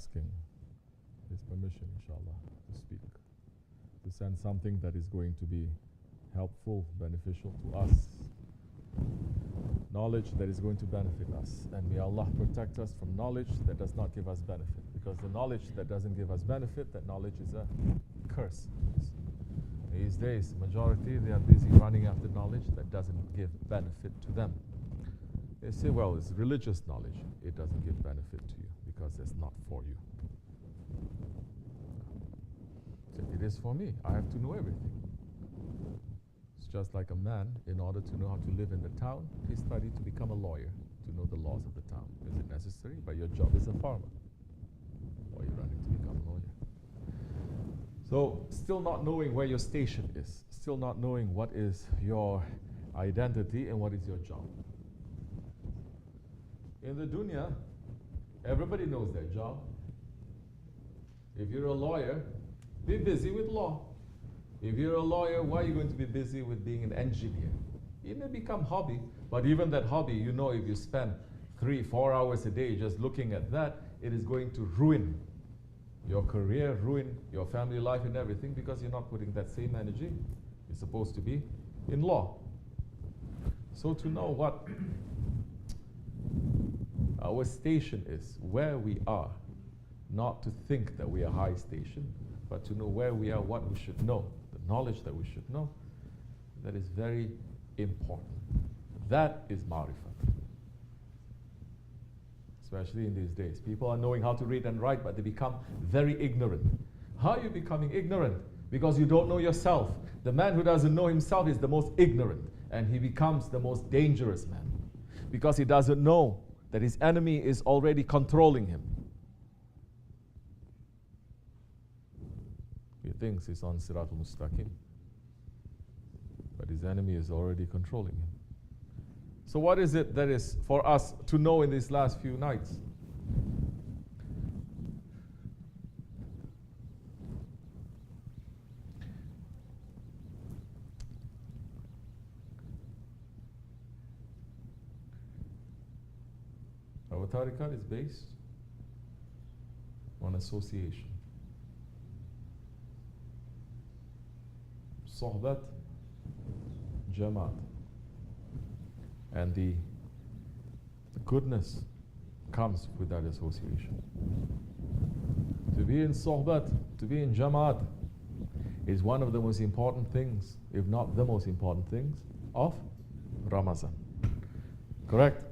asking his permission, inshallah, to speak, to send something that is going to be helpful, beneficial to us, knowledge that is going to benefit us. And may Allah protect us from knowledge that does not give us benefit, because the knowledge that doesn't give us benefit, that knowledge is a curse. These days, majority, they are busy running after knowledge that doesn't give benefit to them. They say, well, it's religious knowledge. It doesn't give benefit to you because it's not for you. So it is for me. I have to know everything. It's just like a man, in order to know how to live in the town, he studied to become a lawyer, to know the laws of the town. Is it necessary? But your job is a farmer. Or you're running to become a lawyer. So, still not knowing where your station is, still not knowing what is your identity and what is your job. In the dunya, everybody knows their job. If you're a lawyer, be busy with law. If you're a lawyer, why are you going to be busy with being an engineer? It may become hobby, but even that hobby, you know, if you spend 3-4 hours a day just looking at that, it is going to ruin your career, ruin your family life and everything, because you're not putting that same energy you're supposed to be in law. So to know what our station is, where we are, not to think that we are high station, but to know where we are, what we should know, the knowledge that we should know, that is very important. That is ma'rifat. Especially in these days. People are knowing how to read and write, but they become very ignorant. How are you becoming ignorant? Because you don't know yourself. The man who doesn't know himself is the most ignorant, and he becomes the most dangerous man, because he doesn't know that his enemy is already controlling him. He thinks he's on Siratul Mustaqim, but his enemy is already controlling him. So what is it that is for us to know in these last few nights? Our tariqah is based on association. Sohbat, Jamaat. And the goodness comes with that association. To be in Sohbat, to be in Jamaat, is one of the most important things, if not the most important things, of Ramadan. Correct?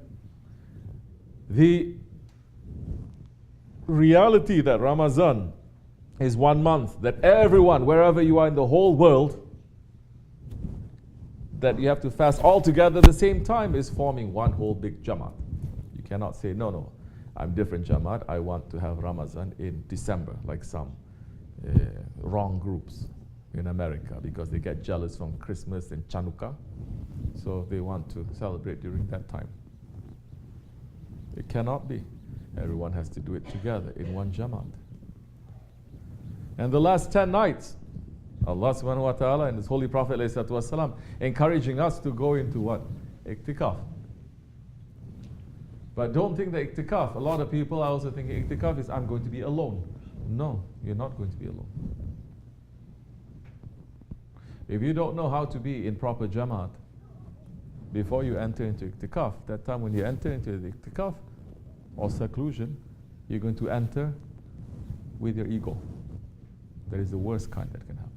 The reality that Ramadan is 1 month, that everyone, wherever you are in the whole world, that you have to fast all together at the same time, is forming one whole big Jamaat. You cannot say, no, I'm different Jamaat, I want to have Ramadan in December, like some wrong groups in America, because they get jealous from Christmas and Chanukah, so they want to celebrate during that time. It cannot be. Everyone has to do it together in one Jamaat. And the last 10 nights, Allah subhanahu wa ta'ala and His Holy Prophet ﷺ encouraging us to go into what? Iktikaf. But don't think that iktikaf, a lot of people are also thinking iktikaf is I'm going to be alone. No, you're not going to be alone. If you don't know how to be in proper Jamaat before you enter into iktikaf, that time when you enter into the iktikaf or seclusion, you're going to enter with your ego. That is the worst kind that can happen.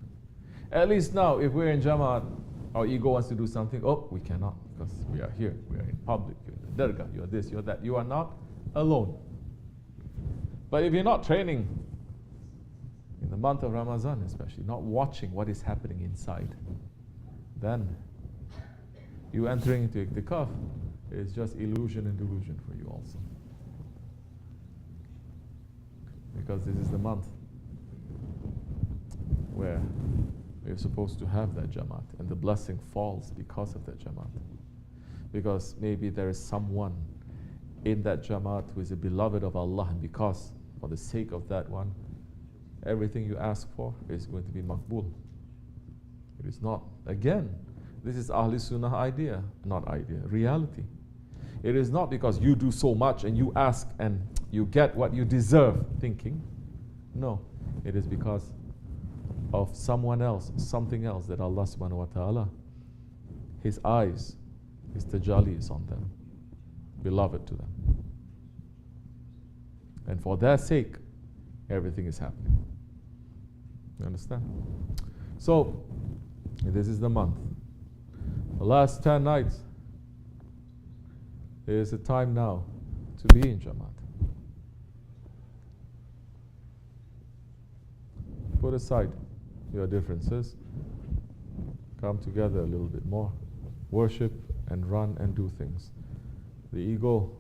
At least now, if we're in Jamaat, our ego wants to do something, oh, we cannot, because we are here, we are in public, you're in the dargah, you're this, you're that. You are not alone. But if you're not training, in the month of Ramadan especially, not watching what is happening inside, then you entering into iktikaf is just illusion and delusion for you also. Because this is the month where we're supposed to have that Jamaat, and the blessing falls because of that Jamaat. Because maybe there is someone in that Jamaat who is a beloved of Allah, and because, for the sake of that one, everything you ask for is going to be maqbool. It is not. Again, this is Ahl Sunnah reality. It is not because you do so much and you ask and you get what you deserve thinking. No, it is because of someone else, something else that Allah subhanahu wa ta'ala, His eyes, His tajalli is on them, beloved to them. And for their sake, everything is happening. You understand? So, this is the month. The last 10 nights, there is a time now to be in Jamaat. Put aside your differences. Come together a little bit more. Worship and run and do things. The ego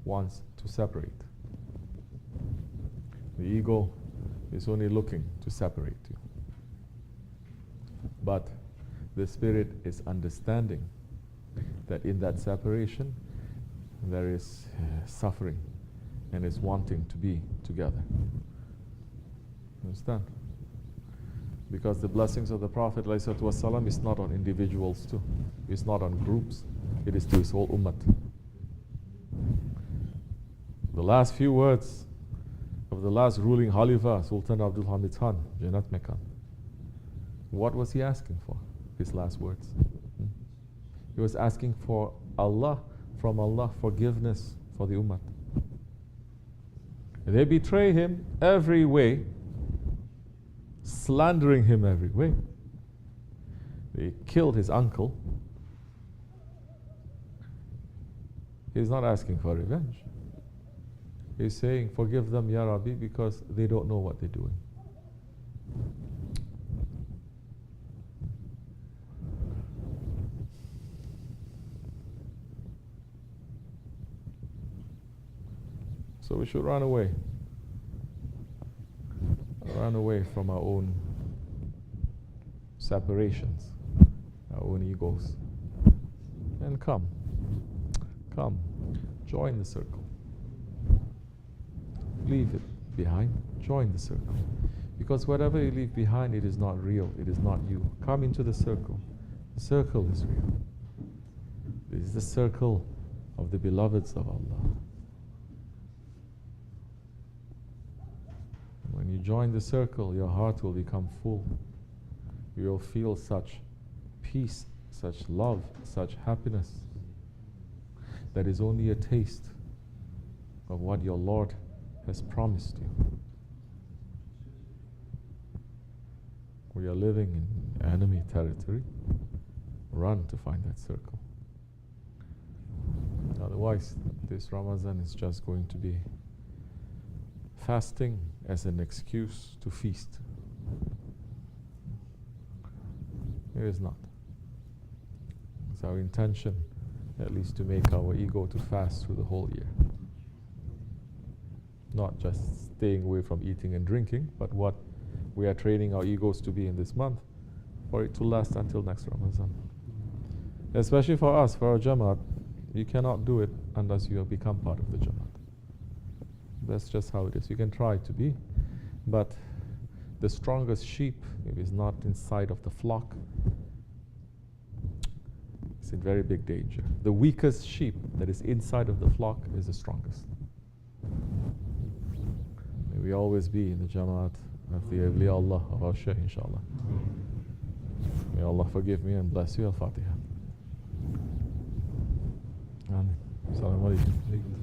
wants to separate. The ego is only looking to separate you. But the spirit is understanding that in that separation there is suffering and is wanting to be together. Understand? Because the blessings of the Prophet ﷺ is not on individuals too. It's not on groups. It is to his whole ummah. The last few words of the last ruling Khalifa, Sultan Abdul Hamid Khan, Jannat Mekkan. What was he asking for? His last words. He was asking for Allah, from Allah, forgiveness for the ummah. They betray him every way, slandering him every way. They killed his uncle. He's not asking for revenge. He's saying, forgive them, Ya Rabbi, because they don't know what they're doing. So we should run away. Run away from our own separations, our own egos. And come, join the circle. Leave it behind, join the circle. Because whatever you leave behind, it is not real, it is not you. Come into the circle. The circle is real. This is the circle of the beloveds of Allah. When you join the circle, your heart will become full. You will feel such peace, such love, such happiness. That is only a taste of what your Lord has promised you. We are living in enemy territory. Run to find that circle. Otherwise, this Ramadan is just going to be fasting as an excuse to feast. It is not. It's our intention, at least, to make our ego to fast through the whole year. Not just staying away from eating and drinking, but what we are training our egos to be in this month, for it to last until next Ramadan. Especially for us, for our Jamaat, you cannot do it unless you have become part of the Jamaat. That's just how it is. You can try to be, but the strongest sheep, if it's not inside of the flock, it's in very big danger. The weakest sheep that is inside of the flock is the strongest. May we always be in the Jamaat of the awliya Allah of our Shaykh, inshallah. May Allah forgive me and bless you. Al-Fatiha. Amen. Assalamu alaikum.